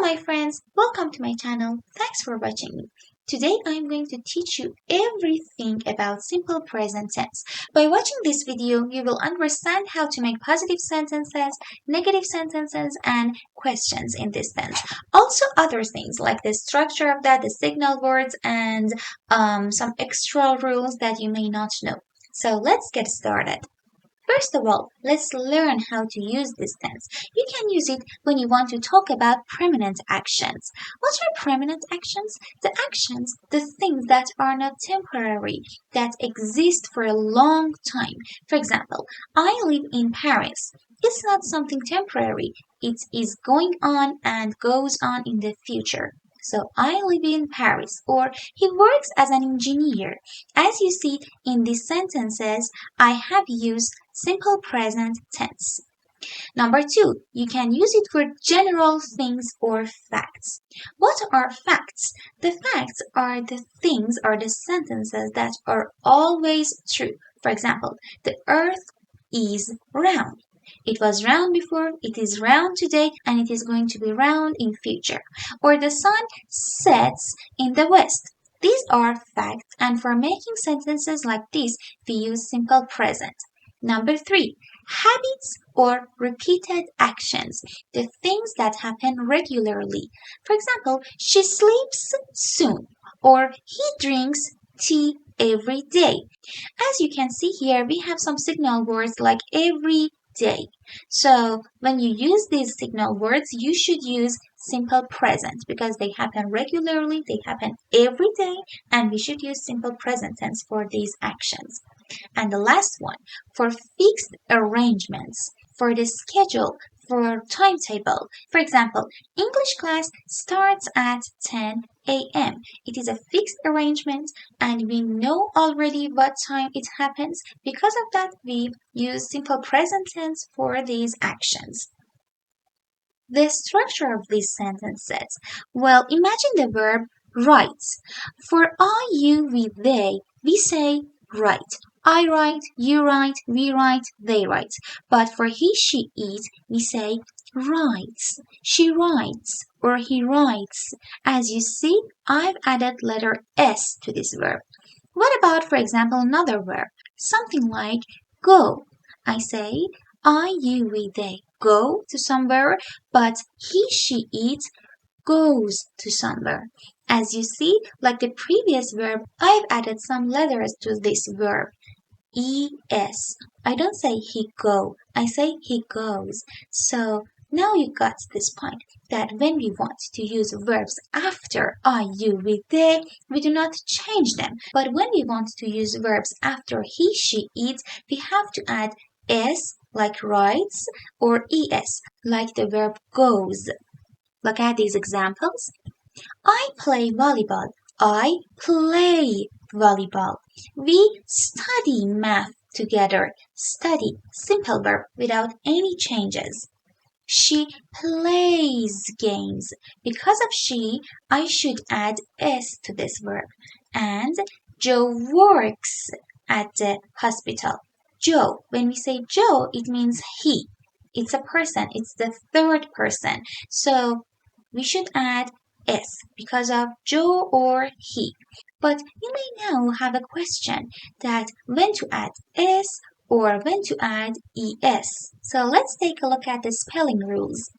my friends, welcome to my channel. Thanks for watching me. Today I am going to teach you everything about simple present tense. By watching this video, you will understand how to make positive sentences, negative sentences, and questions in this tense. Also other things like the structure of that, the signal words, and some extra rules that you may not know. So let's get started. First of all, let's learn how to use this tense. You can use it when you want to talk about permanent actions. What are permanent actions? The things that are not temporary, that exist for a long time. For example, I live in Paris. It's not something temporary. It is going on and goes on in the future. So I live in Paris, or he works as an engineer. As you see in these sentences, I have used simple present tense. Number two, you can use it for general things or facts. What are facts? The facts are the things or the sentences that are always true. For example, the earth is round. It was round before, it is round today, and it is going to be round in future. Or the sun sets in the west. These are facts, and for making sentences like this, we use simple present. Number three, habits or repeated actions, the things that happen regularly. For example, she sleeps soon, or he drinks tea every day. As you can see here, we have some signal words like every day. So when you use these signal words, you should use simple present because they happen regularly, they happen every day, and we should use simple present tense for these actions. And the last one, for fixed arrangements, for the schedule, for timetable. For example, English class starts at 10 a.m. It is a fixed arrangement and we know already what time it happens. Because of that, we use simple present tense for these actions. The structure of these sentences. Well, imagine the verb write. For I, you, we, they, we say write. I write, you write, we write, they write. But for he, she, it, we say writes, she writes, or he writes. As you see, I've added letter S to this verb. What about, for example, another verb? Something like go. I say I, you, we, they go to somewhere, but he, she, it goes to somewhere. As you see, like the previous verb, I've added some letters to this verb. E-S. I don't say he go, I say he goes. So now you got this point that when we want to use verbs after I, you, we, they, we do not change them. But when we want to use verbs after he, she, it, we have to add S like writes or ES like the verb goes. Look at these examples. I play volleyball. I play volleyball. We study math together. Study, simple verb without any changes. She plays games. Because of she, I should add S to this verb. And Joe works at the hospital. Joe, when we say Joe, it means he. It's a person, it's the third person. So we should add S because of Joe or he. But you may now have a question that when to add S or when to add ES. So let's take a look at the spelling rules.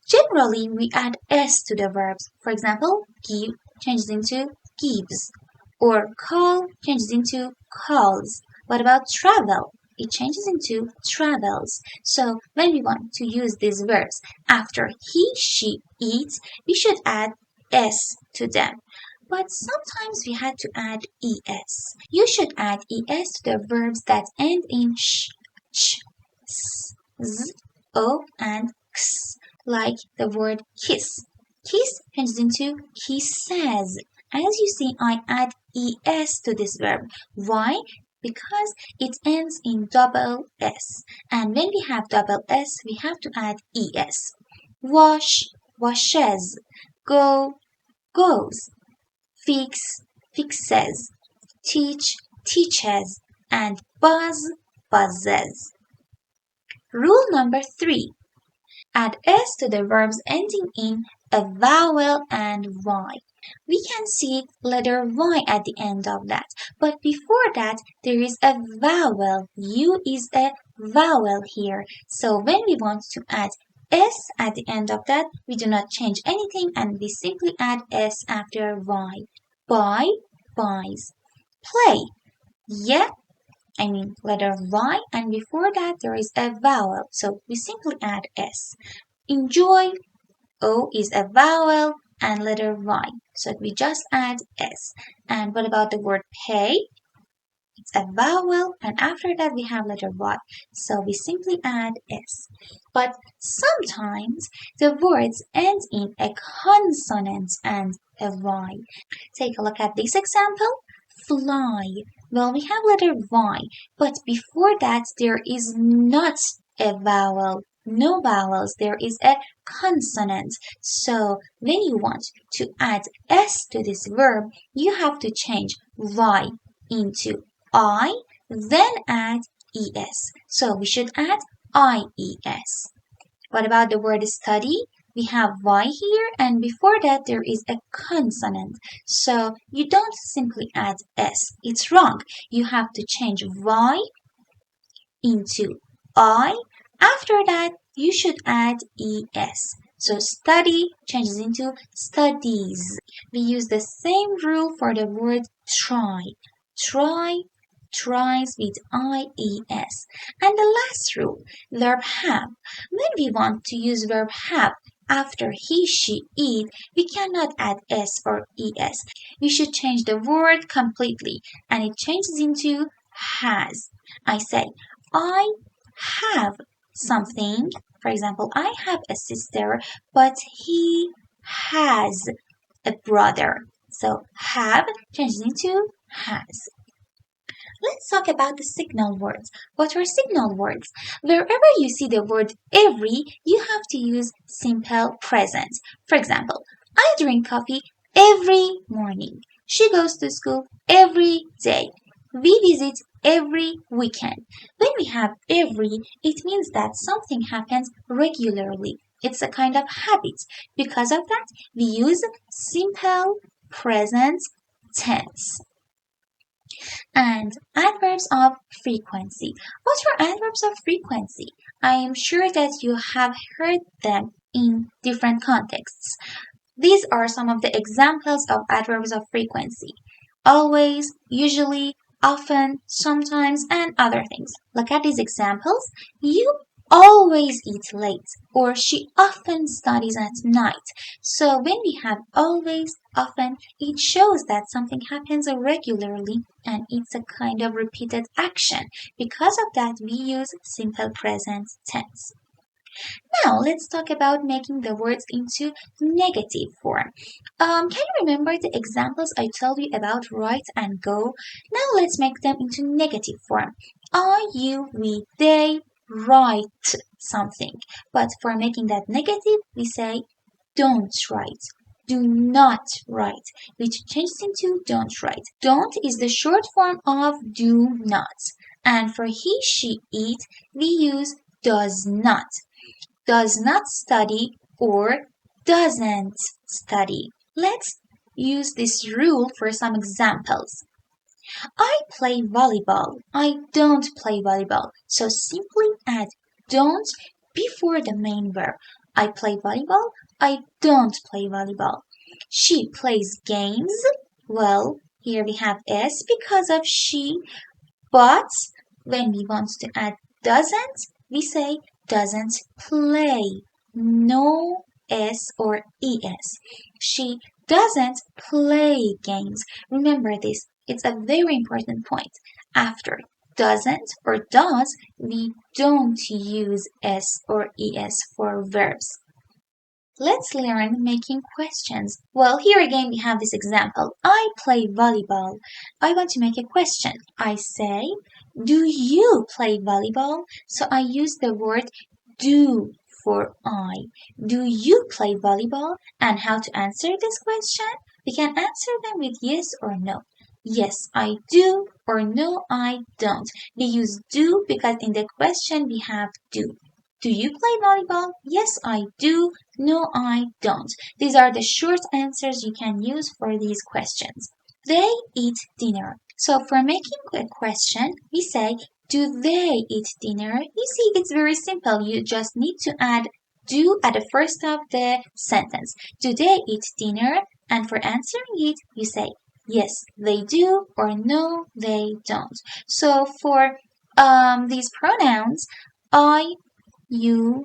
Generally, we add S to the verbs. For example, give changes into gives, or call changes into calls. What about travel? It changes into travels. So when we want to use these verbs after he, she, eats, we should add S to them. But sometimes we had to add ES. You should add ES to the verbs that end in sh, s, z, o, and x, like the word kiss. Kiss changes into kisses. As you see, I add ES to this verb. Why? Because it ends in double S. And when we have double S, we have to add ES. Wash, washes. Go, goes. Fix, fixes. Teach, teaches. And buzz, buzzes. Rule number 3. add s to the verbs ending in a vowel and y. We can see letter y at the end of that, but before that there is a vowel. U is a vowel here. So when we want to add s at the end of that, we do not change anything and we simply add s after y. Buy, buys. Play. Yeah, letter Y, and before that there is a vowel, so we simply add S. Enjoy, O is a vowel and letter Y, so we just add S. And what about the word pay? It's a vowel, and after that we have letter Y, so we simply add S. But sometimes the words end in a consonant and a Y. Take a look at this example. Fly. Well, we have letter Y, but before that there is not a vowel. No vowels, there is a consonant. So when you want to add S to this verb, you have to change Y into I, then add ES. So we should add IES. What about the word study? We have Y here, and before that there is a consonant. So you don't simply add S. It's wrong. You have to change Y into I. After that, you should add ES. So study changes into studies. We use the same rule for the word try. Try, tries with IES. And the last rule, verb have. When we want to use verb have after he, she, it, we cannot add S or ES. We should change the word completely and it changes into has. I say, I have something. For example, I have a sister, but he has a brother. So have changes into has. Let's talk about the signal words. What are signal words? Wherever you see the word every, you have to use simple present. For example, I drink coffee every morning. She goes to school every day. We visit every weekend. When we have every, it means that something happens regularly. It's a kind of habit. Because of that, we use simple present tense. And adverbs of frequency. What are adverbs of frequency? I am sure that you have heard them in different contexts. These are some of the examples of adverbs of frequency. Always, usually, often, sometimes, and other things. Look at these examples. You always eat late, or she often studies at night. So when we have always, often, it shows that something happens regularly and it's a kind of repeated action. Because of that, we use simple present tense. Now let's talk about making the words into negative form. Can you remember the examples I told you about write and go? Now let's make them into negative form. I, you, we, they write something. But for making that negative, we say don't write. Do not write, which changes into don't write. Don't is the short form of do not. And for he, she, it, we use does not. Does not study or doesn't study. Let's use this rule for some examples. I play volleyball. I don't play volleyball. So simply add don't before the main verb. I play volleyball. I don't play volleyball. She plays games. Well, here we have S because of she, but when we want to add doesn't, we say doesn't play. No S or ES. She doesn't play games. Remember this. It's a very important point. After doesn't or does, we don't use S or ES for verbs. Let's learn making questions. Well, here again we have this example. I play volleyball. I want to make a question. I say, do you play volleyball? So I use the word do for I. Do you play volleyball? And how to answer this question? We can answer them with yes or no. Yes, I do, or no, I don't. We use do because in the question we have do. Do you play volleyball? Yes, I do. No, I don't. These are the short answers you can use for these questions. They eat dinner. So for making a question, we say, do they eat dinner? You see, it's very simple. You just need to add do at the first of the sentence. Do they eat dinner? And for answering it, you say, yes, they do, or no, they don't. So for these pronouns, I, you,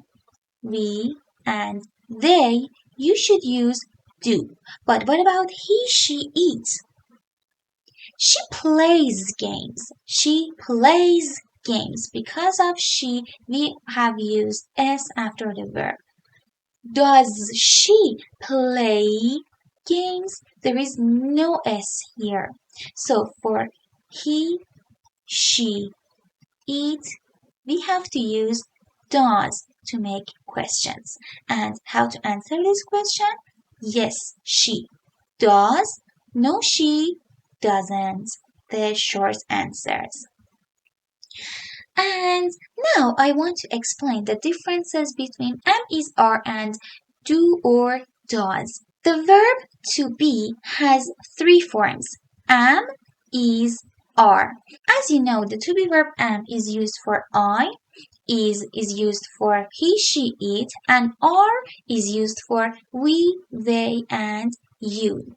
we, and they, you should use do. But what about he, she, eats? She plays games. She plays games. Because of she, we have used s after the verb. Does she play games? There is no s here. So for he, she, eat, we have to use does to make questions. And how to answer this question? Yes, she does. No, she doesn't. The short answers. And now I want to explain the differences between am, is, are, and do or does. The verb to be has three forms: am, is, are. As you know, the to be verb am is used for I, is used for he, she, it, and are is used for we, they, and you.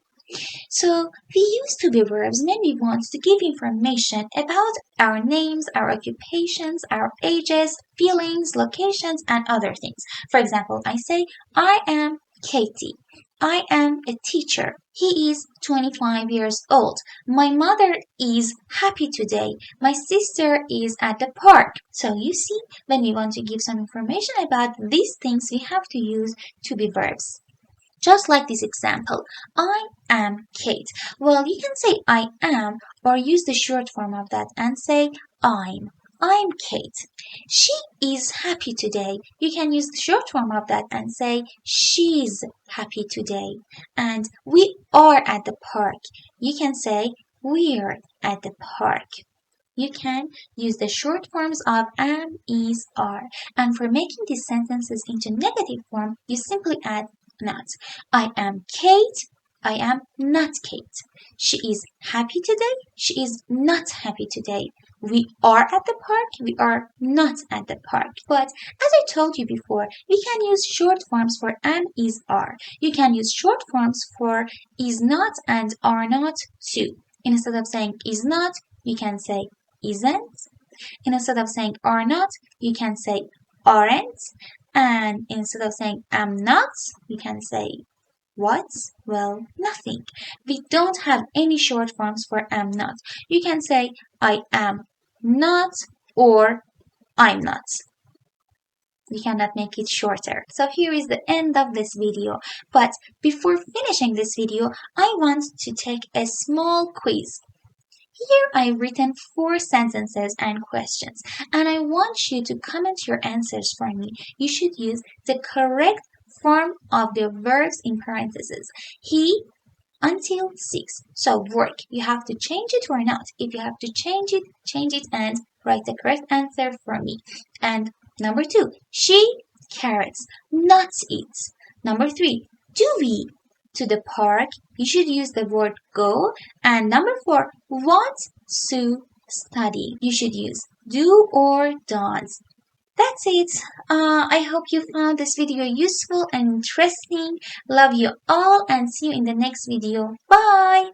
So we use to be verbs when we want to give information about our names, our occupations, our ages, feelings, locations, and other things. For example, I say, I am Katie. I am a teacher. He is 25 years old. My mother is happy today. My sister is at the park. So you see, when we want to give some information about these things, we have to use to be verbs. Just like this example, I am Kate. Well, you can say I am or use the short form of that and say I'm. I'm Kate. She is happy today. You can use the short form of that and say she's happy today. And we are at the park. You can say we're at the park. You can use the short forms of am, is, are. And for making these sentences into negative form, you simply add not. I am Kate. I am not Kate. She is happy today. She is not happy today. We are at the park. We are not at the park. But as I told you before, we can use short forms for am, is, are. You can use short forms for is not and are not too. Instead of saying is not, you can say isn't. Instead of saying are not, you can say aren't. And instead of saying am not, you can say what? Well, nothing. We don't have any short forms for am not. You can say I am not or I'm not. We cannot make it shorter. So here is the end of this video. But before finishing this video, I want to take a small quiz. Here I've written 4 sentences and questions, and I want you to comment your answers for me. You should use the correct form of the verbs in parentheses. He until 6. So work. You have to change it or not. If you have to change it and write the correct answer for me. And number 2, she carrots, not eats. Number 3, do we to the park? You should use the word go. And number 4, what Sue study? You should use do or does. That's it. I hope you found this video useful and interesting. Love you all and see you in the next video. Bye!